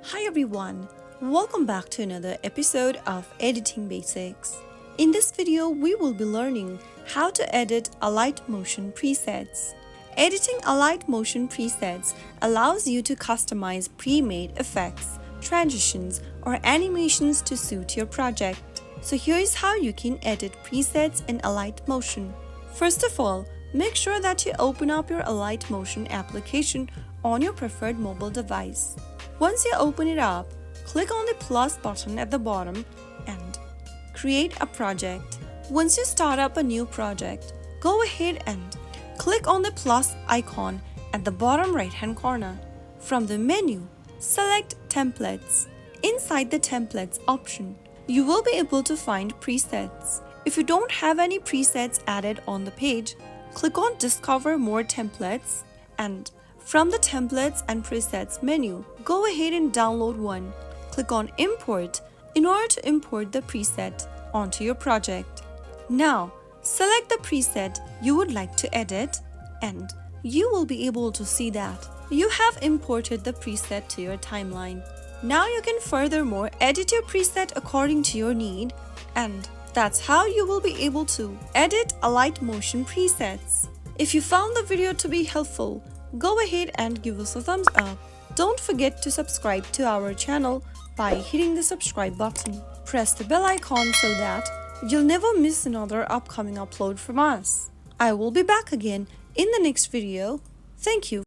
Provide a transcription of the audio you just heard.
Hi everyone, welcome back to another episode of Editing Basics. In this video, we will be learning how to edit Alight motion presets. Editing Alight motion presets allows you to customize pre-made effects, transitions, or animations to suit your project. So here's how you can edit presets in Alight Motion. First of all, make sure that you open up your Alight Motion application on your preferred mobile device. Once you open it up, click on the plus button at the bottom and create a project. Once you start up a new project, go ahead and click on the plus icon at the bottom right-hand corner. From the menu, select Templates. Inside the Templates option, you will be able to find presets. If you don't have any presets added on the page, click on Discover More Templates and from the Templates and Presets menu, go ahead and download one. Click on Import in order to import the preset onto your project. Now, select the preset you would like to edit and you will be able to see that you have imported the preset to your timeline. Now you can furthermore edit your preset according to your need, and that's how you will be able to edit Alight Motion presets. If you found the video to be helpful, go ahead and give us a thumbs up. Don't forget to subscribe to our channel by hitting the subscribe button. Press the bell icon so that you'll never miss another upcoming upload from us. I will be back again in the next video. Thank you.